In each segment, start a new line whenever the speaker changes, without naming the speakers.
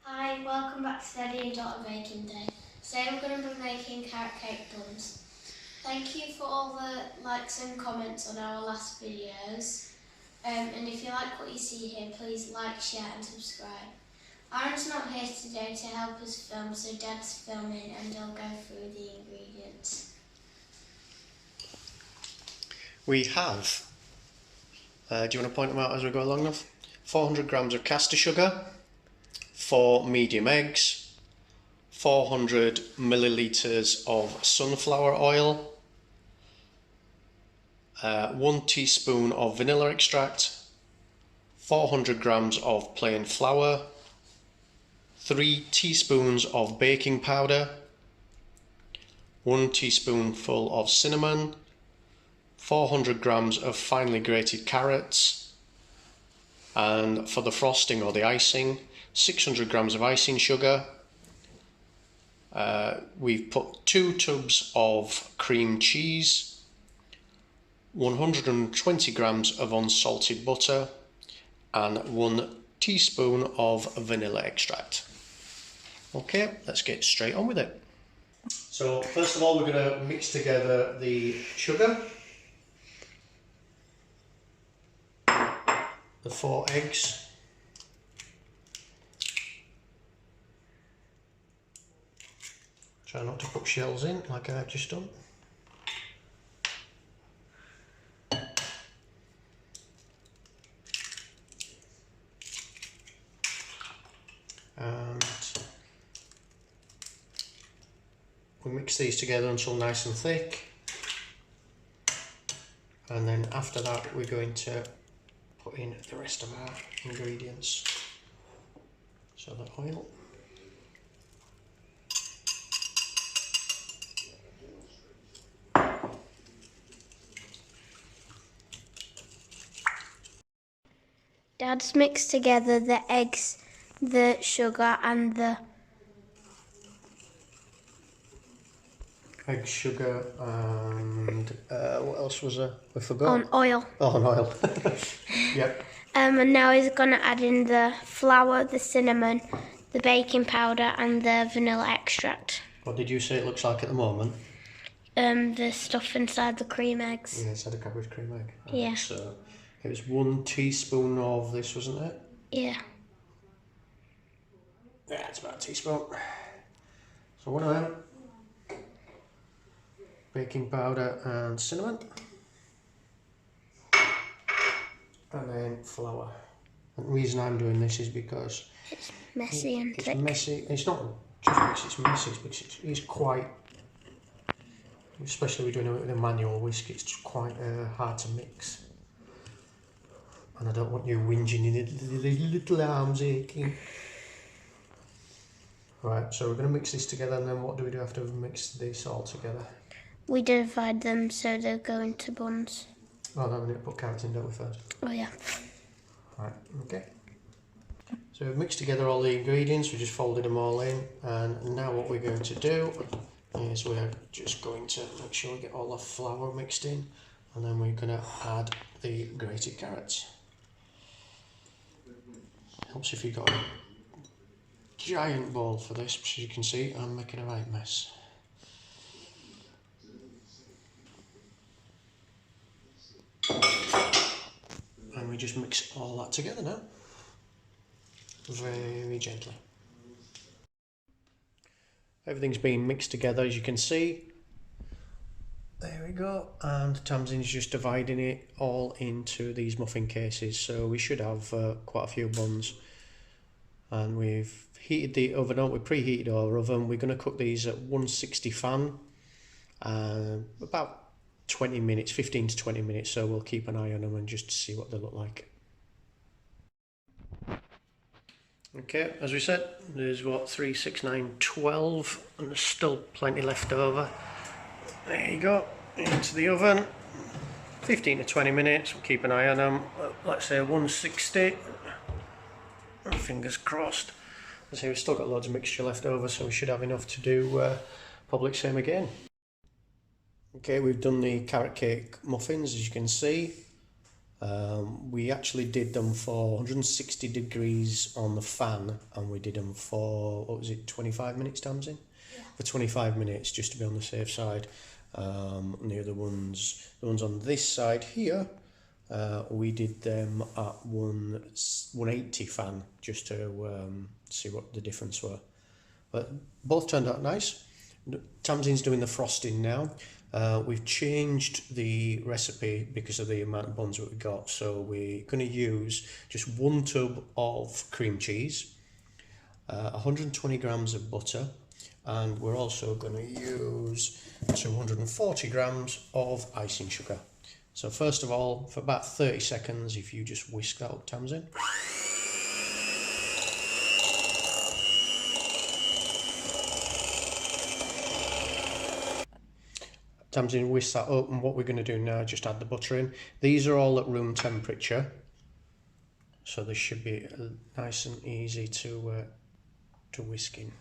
Hi, welcome back to Daddy and Daughter Baking Day. Today we're going to be making carrot cake buns. Thank you for all the likes and comments on our last videos. And if you like what you see here, please like, share and subscribe. Aaron's not here today to help us film, so Dad's filming and he'll go through the ingredients.
We have, do you want to point them out as we go along, love? 400 grams of caster sugar, 4 medium eggs, 400 millilitres of sunflower oil, 1 teaspoon of vanilla extract, 400 grams of plain flour, 3 teaspoons of baking powder, 1 teaspoonful of cinnamon, 400 grams of finely grated carrots, and for the frosting or the icing, 600 grams of icing sugar. We've put 2 tubs of cream cheese, 120 grams of unsalted butter, and 1 teaspoon of vanilla extract. Okay, let's get straight on with it. So first of all, we're going to mix together the sugar, the 4 eggs, try not to put shells in like I've just done, and we mix these together until nice and thick, and then after that we're going to put in the rest of our ingredients. So the oil,
Dad's mixed together the eggs, the sugar and the
egg, sugar, and what else was there? We forgot.
on oil.
Oh, and oil. Yep.
And now he's going to add in the flour, the cinnamon, the baking powder and the vanilla extract.
What did you say it looks like at the moment?
The stuff inside the cream eggs.
Yeah, inside the cabbage cream egg.
Yeah.
So it was 1 teaspoon of this, wasn't it?
Yeah.
Yeah, it's about a teaspoon. So one of them. Baking powder and cinnamon. And then flour. And the reason I'm doing this is because
It's messy and thick.
It's messy. It's not just because it's messy, it's because it's quite, especially if we're doing it with a manual whisk, it's quite hard to mix. And I don't want you whinging in the little arms aching. Right, so we're going to mix this together, and then what do we do after we've mixed this all together?
We divide them so they go into buns.
Oh, no, we need to put carrots in, don't we, first?
Oh yeah.
Right, okay. So we've mixed together all the ingredients, we just folded them all in, and now what we're going to do is we're just going to make sure we get all the flour mixed in, and then we're going to add the grated carrots. Helps if you've got a giant bowl for this, because you can see I'm making a right mess. And we just mix all that together now, very gently. Everything's been mixed together, as you can see. There we go, and Tamsin's just dividing it all into these muffin cases, so we should have quite a few buns. And we've heated the oven up, we preheated our oven. We're going to cook these at 160 fan, about 20 minutes, 15 to 20 minutes, so we'll keep an eye on them and just see what they look like. Okay, as we said, there's what, 3, 6, 9, 12, and there's still plenty left over. There you go, into the oven, 15 to 20 minutes, we'll keep an eye on them, let's say 160, fingers crossed. As I say, we've still got loads of mixture left over, so we should have enough to do public same again. Okay, we've done the carrot cake muffins, as you can see. We actually did them for 160 degrees on the fan, and we did them for, what was it, 25 minutes, Tamsin?
Yeah.
For 25 minutes, just to be on the safe side. And the other ones, the ones on this side here, we did them at 180 fan, just to see what the difference were. But both turned out nice. Tamsin's doing the frosting now. We've changed the recipe because of the amount of buns that we got. So we're going to use just 1 tub of cream cheese, 120 grams of butter, and we're also going to use 240 grams of icing sugar. So first of all, for about 30 seconds, if you just whisk that up, Tamsin. Tamsin, whisk that up, and what we're going to do now, just add the butter in. These are all at room temperature, so this should be nice and easy to whisk in.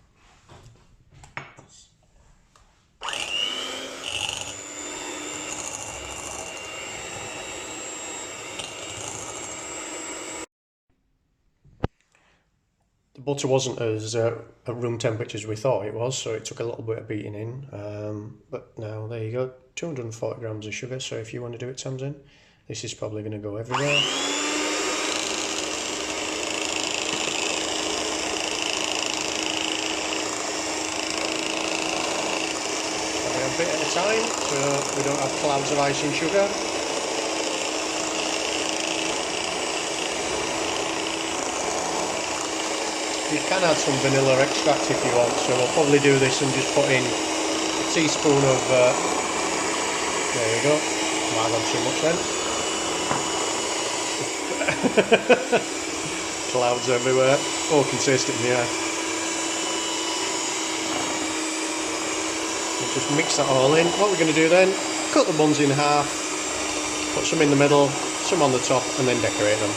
The butter wasn't as at room temperature as we thought it was, so it took a little bit of beating in. But now there you go, 240 grams of sugar. So if you want to do it, Tamsin, this is probably going to go everywhere. A bit at a time, so we don't have clouds of icing sugar. You can add some vanilla extract if you want, so we'll probably do this and just put in a teaspoon of, there you go, might have too much then. Clouds everywhere, oh, can taste it in the air. We'll just mix that all in. What we're going to do then, cut the buns in half, put some in the middle, some on the top, and then decorate them.